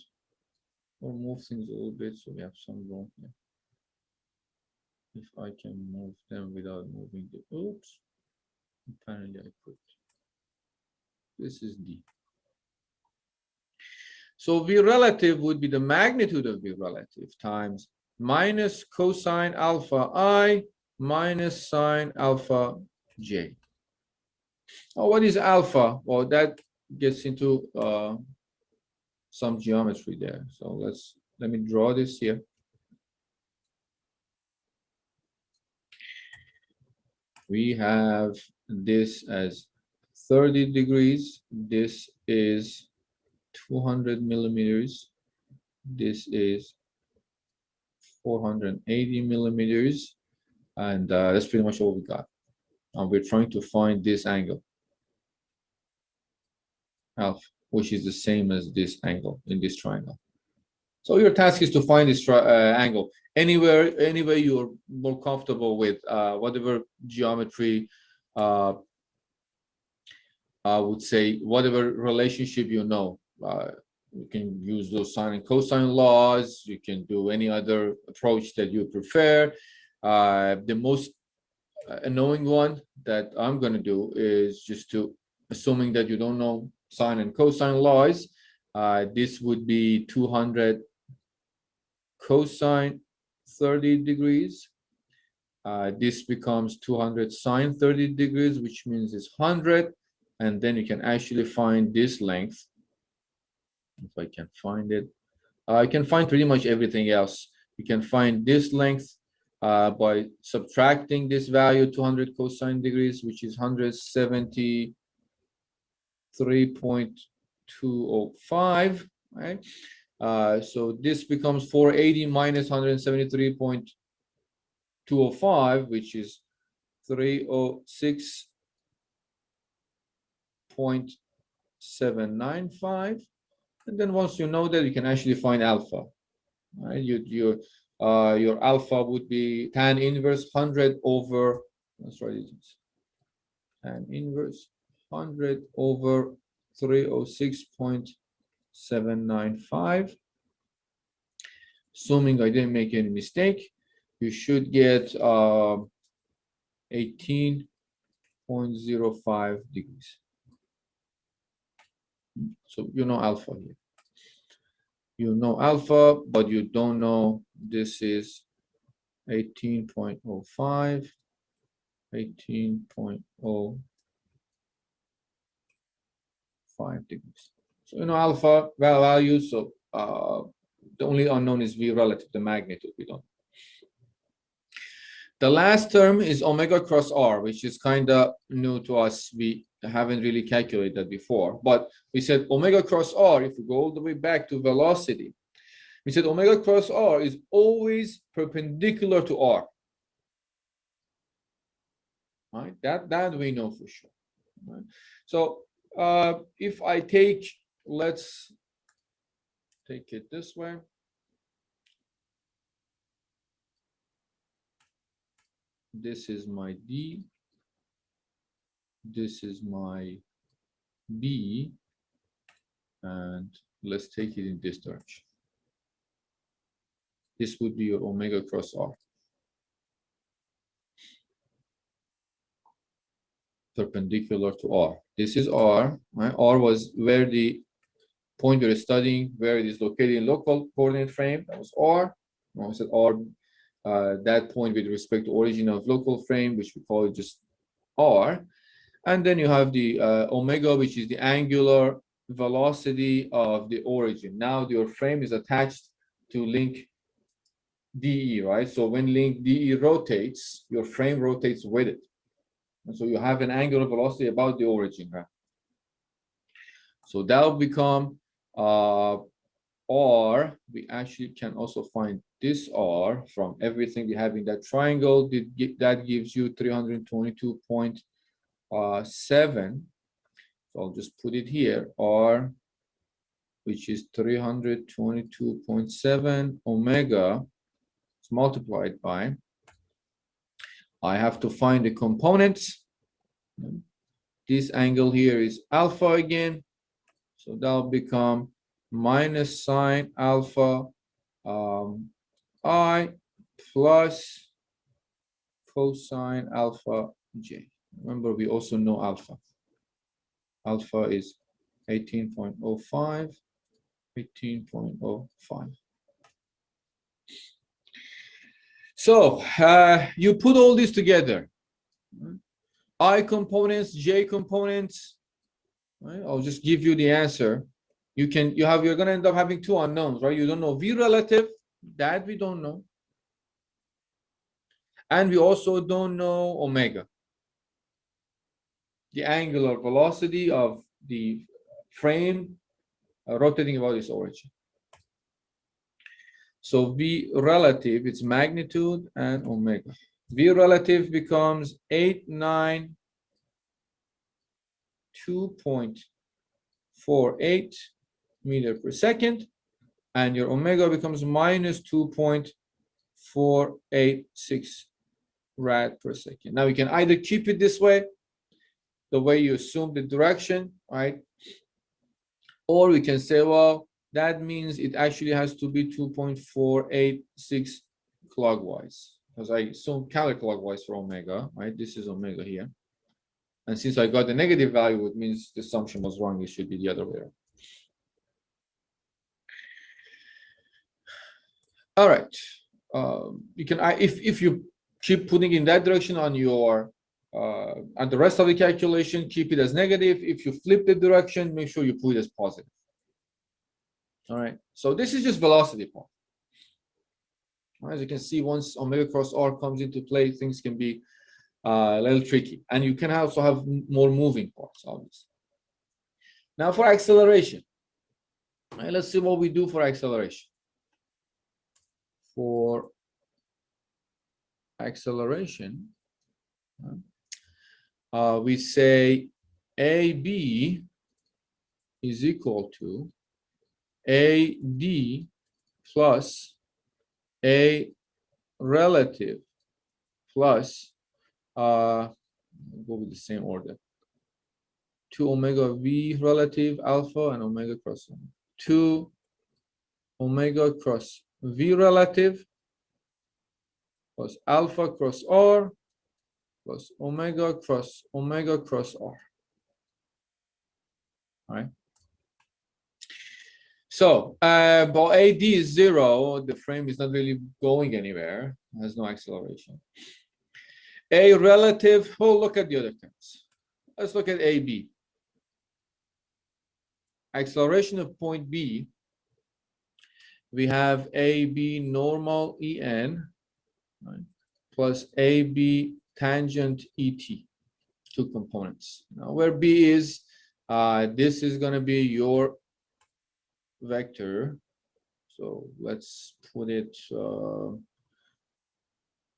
or move things a little bit so we have some room here. If I can move them without moving the, oops, apparently I could. This is D. So V relative would be the magnitude of V relative times minus cosine alpha I minus sine alpha J. Oh, what is alpha? Well, that gets into some geometry there. So let me draw this here. We have this as 30 degrees. This is 200 millimeters. This is 480 millimeters. And that's pretty much all we got. And we're trying to find this angle, alpha, which is the same as this angle in this triangle. So your task is to find this angle anywhere you're more comfortable with, whatever geometry, I would say, whatever relationship you know. You can use those sine and cosine laws. You can do any other approach that you prefer. The most annoying one that I'm going to do is just to, assuming that you don't know sine and cosine laws, this would be 200 cosine 30 degrees. This becomes 200 sine 30 degrees, which means it's 100. And then you can actually find this length. If I can find it, I can find pretty much everything else. You can find this length by subtracting this value, 200 cosine degrees, which is 173.205, right? So this becomes 480 minus 173.205, which is 306.795. And then once you know that, you can actually find alpha. Right? Your alpha would be tan inverse 100 over, let's write it, tan inverse 100 over 306.795. Assuming I didn't make any mistake, you should get 18.05 degrees. So you know alpha here. You know alpha, but you don't know this is 18.05, 18.05 degrees. So you know alpha value. So the only unknown is V relative, the magnitude we don't. The last term is omega cross R, which is kind of new to us. We haven't really calculated that before, but we said omega cross R, if we go all the way back to velocity, we said omega cross R is always perpendicular to R. Right? That we know for sure. Right? So if I take, let's take it this way. This is my D. This is my B. And let's take it in this direction. This would be your omega cross R. Perpendicular to R. This is R. Right? R was where the point we were studying, where it is located in local coordinate frame. That was R. I said R, that point with respect to origin of local frame, which we call it just R. And then you have the omega, which is the angular velocity of the origin. Now your frame is attached to link DE, right? So when link DE rotates, your frame rotates with it. And so you have an angular velocity about the origin, right? So that will become R. We actually can also find this R from everything we have in that triangle. That gives you 322.7. So I'll just put it here, R, which is 322.7 omega. It's multiplied by, I have to find the components. This angle here is alpha again. So that'll become minus sine alpha I plus cosine alpha j. Remember, we also know alpha. Alpha is 18.05, 18.05. So you put all this together. I components, j components. Right? I'll just give you the answer. You're gonna end up having two unknowns, right? You don't know v relative, that we don't know. And we also don't know omega, the angular velocity of the frame rotating about its origin. So v relative, its magnitude and omega. V relative becomes 892.48 meter per second, and your omega becomes minus 2.486 rad per second. Now we can either keep it this way, the way you assume the direction, right? Or we can say, well, that means it actually has to be 2.486 clockwise, because I assume counterclockwise for omega, right? This is omega here. And since I got the negative value, it means the assumption was wrong. It should be the other way around. All right. You can, if you keep putting in that direction on your and the rest of the calculation, keep it as negative. If you flip the direction, make sure you put it as positive. All right. So this is just velocity part. As you can see, once omega cross r comes into play, things can be a little tricky, and you can also have more moving parts, obviously. Now for acceleration, right, let's see what we do for acceleration. For acceleration, we say AB is equal to AD plus A relative plus go with the same order, 2 omega V relative alpha and omega cross 2 omega cross V relative plus alpha cross R plus omega cross R. All right. So, but AD is 0. The frame is not really going anywhere. It has no acceleration. A relative. Oh, look at the other terms. Let's look at AB. Acceleration of point B. We have AB normal EN, right, plus AB tangent ET, two components. Now, where B is, this is going to be your vector. So let's put it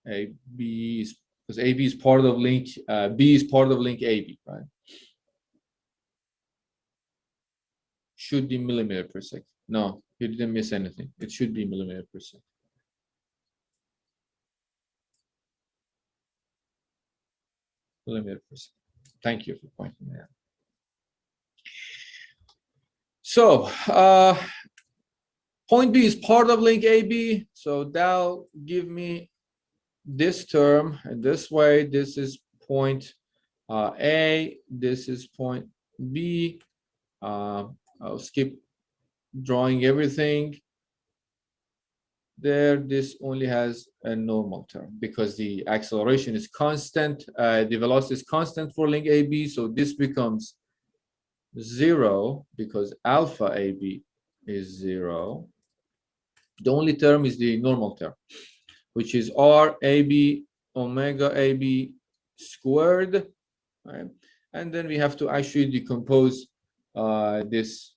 AB is, because AB is part of link, B is part of link AB, right? Should be millimeter per second. No, you didn't miss anything. It should be millimeter per second. Millimeter per second. Thank you for pointing that out. So point B is part of link AB, so that'll give me this term, and this way, this is point A, this is point B. I'll skip drawing everything there. This only has a normal term because the acceleration is constant, the velocity is constant for link AB, so this becomes 0 because alpha AB is 0. The only term is the normal term, which is RAB omega AB squared, right? And then we have to actually decompose this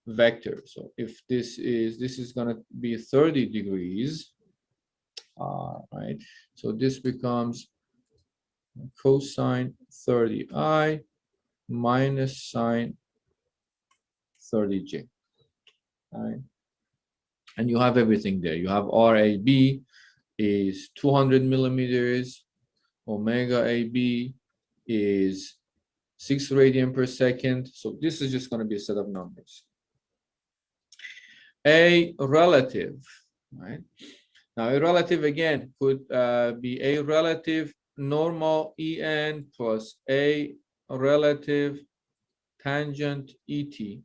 vector. So if this is going to be 30 degrees, right? So this becomes cosine 30i minus sine 30j, right? And you have everything there. You have RAB is 200 millimeters, omega AB is 6 radian per second. So this is just going to be a set of numbers. A relative, right? Now a relative again could be a relative normal EN plus a relative tangent ET.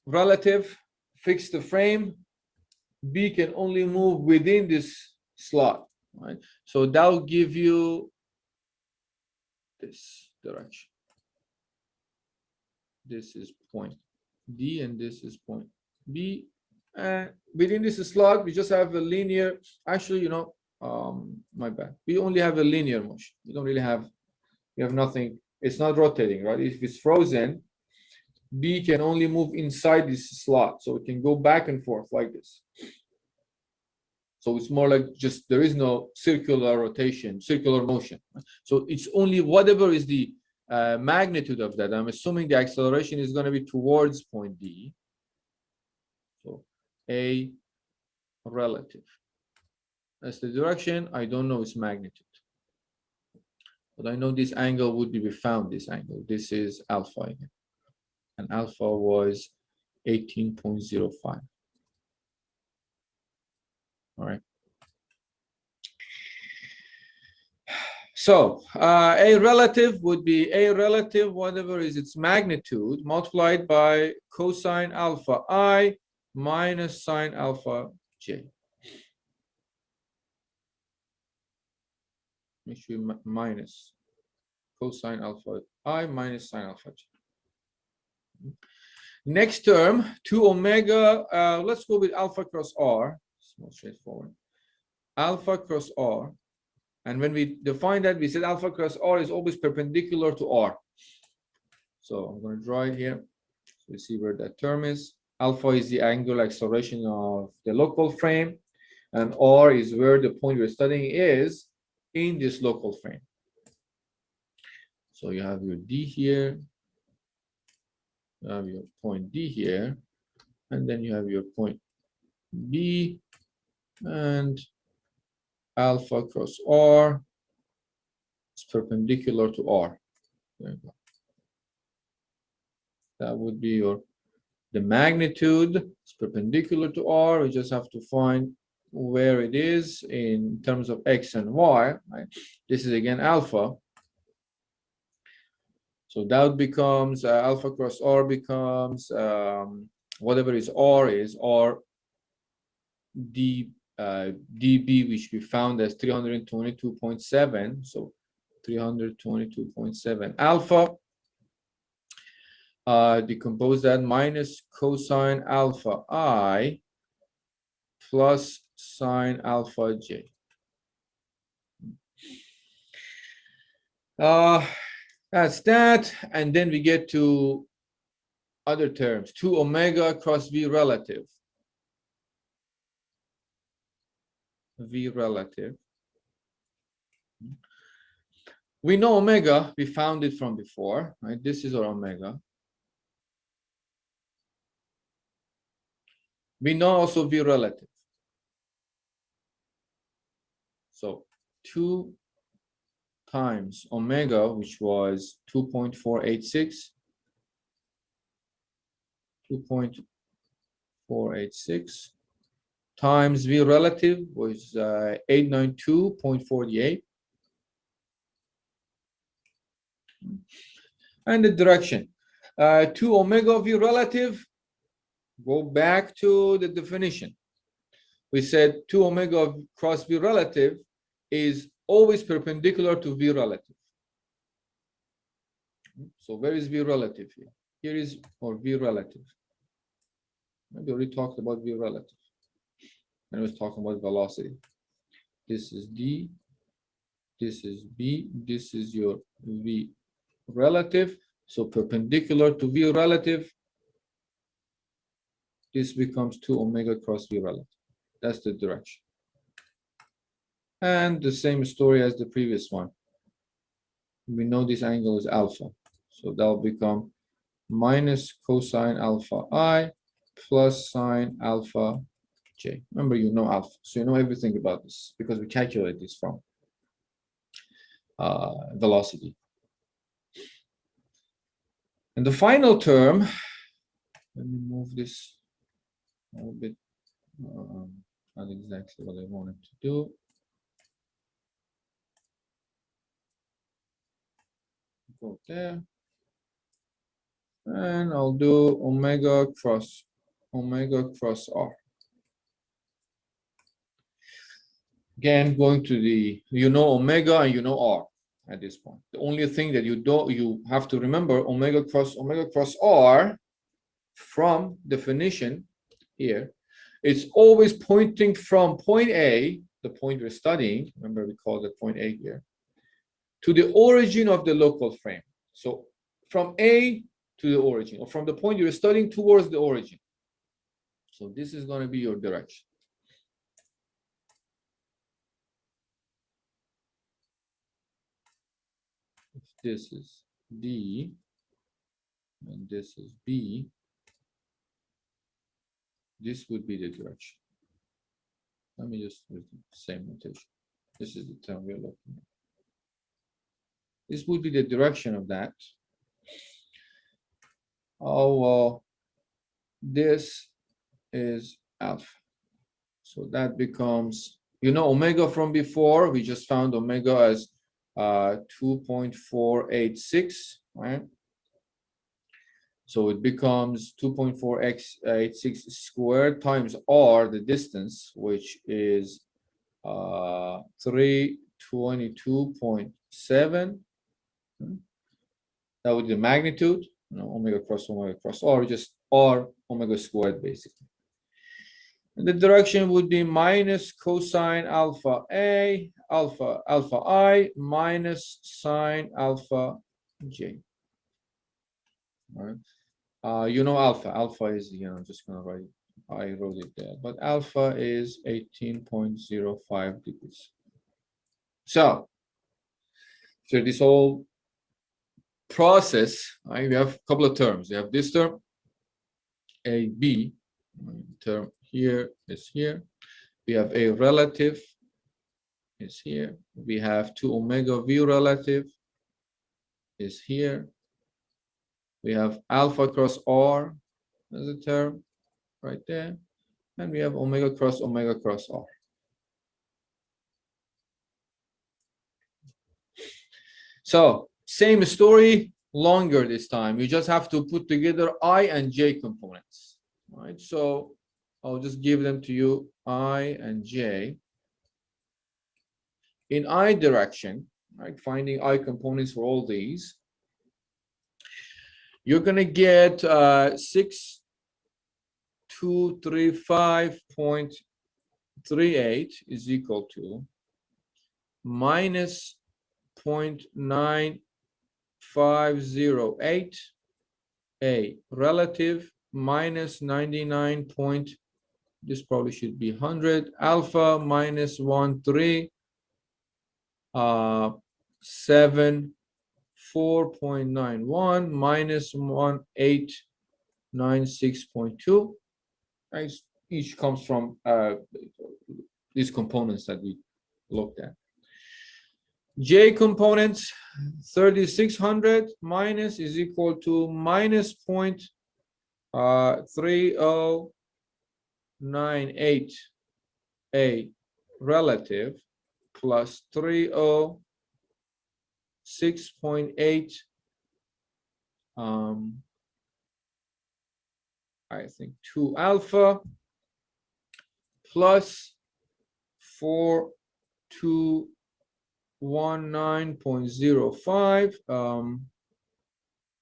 Relative, fix the frame. B can only move within this slot, right? So that'll give you this direction. This is point D and this is point B. And within this slot, we just have a linear, actually, you know, my bad. We only have a linear motion. We don't really have, we have nothing. It's not rotating, right? If it's frozen, B can only move inside this slot. So it can go back and forth like this. So it's more like just, there is no circular rotation, circular motion. So it's only whatever is the magnitude of that. I'm assuming the acceleration is going to be towards point D. So A relative. That's the direction. I don't know its magnitude. But I know this angle would be, we found this angle. This is alpha again. And alpha was 18.05. All right. So a relative would be a relative, whatever is its magnitude, multiplied by cosine alpha I minus sine alpha j. Make sure you minus cosine alpha I minus sine alpha j. Next term, 2 omega, let's go with alpha cross R. It's more straightforward. Alpha cross R. And when we define that, we said alpha cross R is always perpendicular to R. So I'm going to draw it here. So you see where that term is. Alpha is the angular acceleration of the local frame. And R is where the point we're studying is in this local frame. So you have your D here. You have your point D here. And then you have your point B. And alpha cross R is perpendicular to R. There you go. That would be your, the magnitude is perpendicular to R. We just have to find where it is in terms of X and Y, right? This is again alpha. So that becomes alpha cross R becomes whatever is R D, dB, which we found as 322.7. So 322.7 alpha. Decompose that minus cosine alpha I plus sine alpha j. That's that. And then we get to other terms. 2 omega cross V relative. V relative. We know omega. We found it from before, right? This is our omega. We know also V relative. So 2 times omega, which was 2.486, 2.486 times V relative was 892.48. And the direction. 2 omega V relative, go back to the definition. We said 2 omega cross V relative is always perpendicular to V relative. So where is V relative here? Here is or V relative. Maybe already talked about V relative. And I was talking about velocity. This is D, this is B, this is your V relative. So perpendicular to V relative, this becomes 2 omega cross V relative. That's the direction. And the same story as the previous one. We know this angle is alpha. So that'll become minus cosine alpha I plus sine alpha j. Remember, you know alpha. So you know everything about this because we calculate this from velocity. And the final term, let me move this a little bit, not exactly what I wanted to do. Go there. And I'll do omega cross R. Again, going to the, you know omega and you know R at this point. The only thing that you have to remember, omega cross R from definition here, it's always pointing from point A, the point we're studying, remember we call that point A here, to the origin of the local frame. So from A to the origin, or from the point you're studying towards the origin. So this is going to be your direction. If this is D and this is B, this would be the direction. Let me just use the same notation. This is the term we're looking at. This would be the direction of that. Oh, this is alpha. So that becomes, you know, omega from before, we just found omega as 2.486, right? So it becomes 2.486 squared times R, the distance, which is 322.7. That would be the magnitude, you know, omega cross R, just R omega squared basically. And the direction would be minus cosine alpha A, alpha I, minus sine alpha J. All right. You know alpha. Alpha is, you know, I'm just gonna write, I wrote it there, but alpha is 18.05 degrees. So this whole process, right, we have a couple of terms. We have this term, AB, term here is here. We have a relative is here. We have 2 omega V relative is here. We have alpha cross R as a term right there. And we have omega cross R. So same story, longer this time. You just have to put together I and J components. All right, so I'll just give them to you, I and J. In I direction, right, finding I components for all these, you're going to get 6235.38 is equal to minus 0.9508 A relative minus 99 point, this probably should be 100, alpha minus 13 74.91 minus 1896.2. Right? Each comes from these components that we looked at. J components 3600 minus is equal to minus 0.3098 A relative plus 306.8 I think 2 alpha plus 4219.05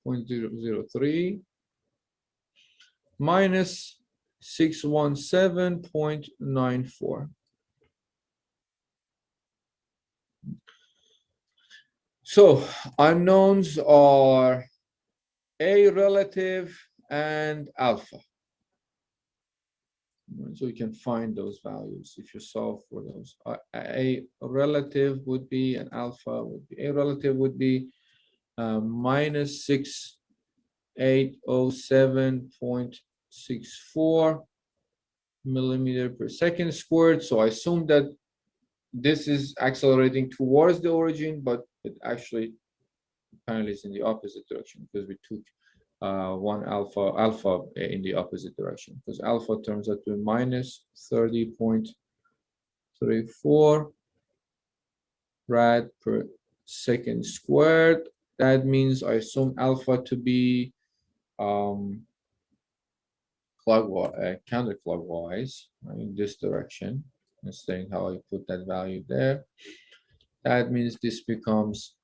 0.003 minus 617.94. So unknowns are A relative and alpha. So you can find those values if you solve for those. A relative would be, and alpha would be, A relative would be minus 6807.64 millimeter per second squared. So I assume that this is accelerating towards the origin, but it actually apparently is in the opposite direction because we took one alpha in the opposite direction, because alpha turns out to be minus 30.34 rad per second squared. That means I assume alpha to be counterclockwise in this direction. Instead, how I put that value there. That means this becomes,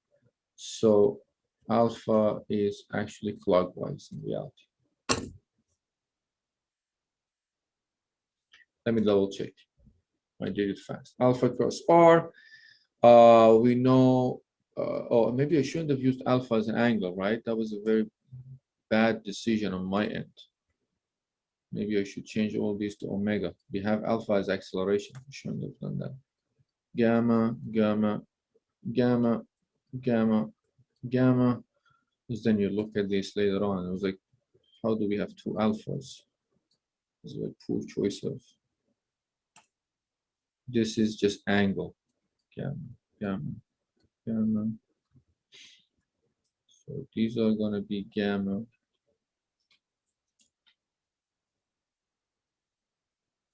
so alpha is actually clockwise in reality. Let me double check. I did it fast. Alpha cross R. We know, oh, maybe I shouldn't have used alpha as an angle, right? That was a very bad decision on my end. Maybe I should change all these to omega. We have alpha as acceleration. I shouldn't have done that. Gamma, gamma, gamma, gamma, gamma. Because then you look at this later on. It was like, how do we have two alphas? It's a poor choice of. This is just angle. Gamma, gamma, gamma. So these are going to be gamma.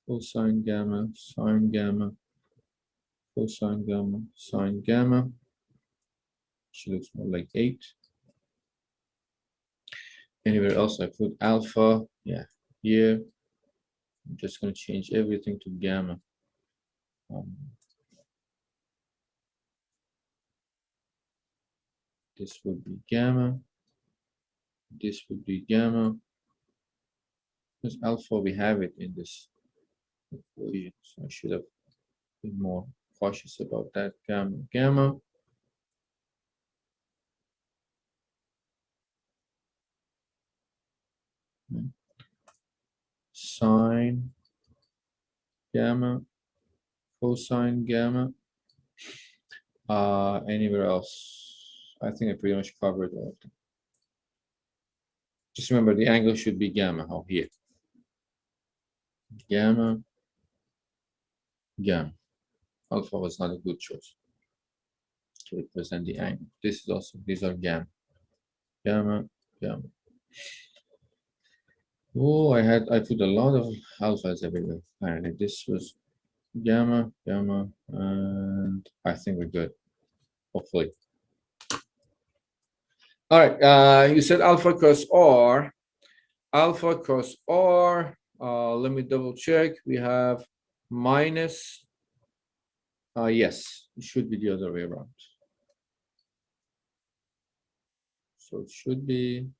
Cosine gamma, sine gamma, cosine gamma, sine gamma. She looks more like 8. Anywhere else I put alpha, yeah, here. I'm just going to change everything to gamma. This would be gamma. This would be gamma. Because alpha, we have it in this equation, so I should have been more cautious about that. Gamma, gamma. Sine gamma, cosine gamma. Anywhere else? I think I pretty much covered all of them. Just remember the angle should be gamma. Oh, here. Gamma, gamma. Alpha was not a good choice to represent the angle. This is also, these are gamma. Gamma, gamma. Oh, I put a lot of alphas everywhere. Apparently, this was gamma, gamma, and I think we're good. Hopefully. All right, you said alpha cross R. Alpha cross R, let me double check. We have minus, yes, it should be the other way around. So it should be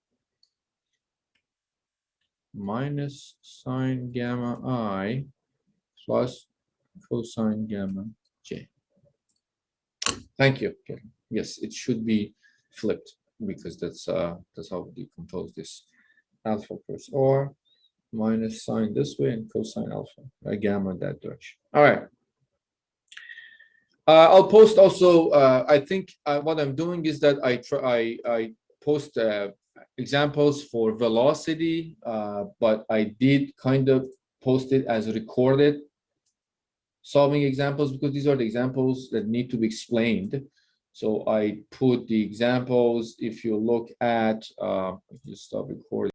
minus sine gamma I plus cosine gamma J. Thank you. Okay. Yes, it should be flipped because that's how we decompose this. Alpha cross R minus sine this way and cosine alpha, gamma that direction. All right. I'll post also. I think what I'm doing is that I post examples for velocity, but I did kind of post it as recorded solving examples because these are the examples that need to be explained. So I put the examples. If you look at, just stop recording.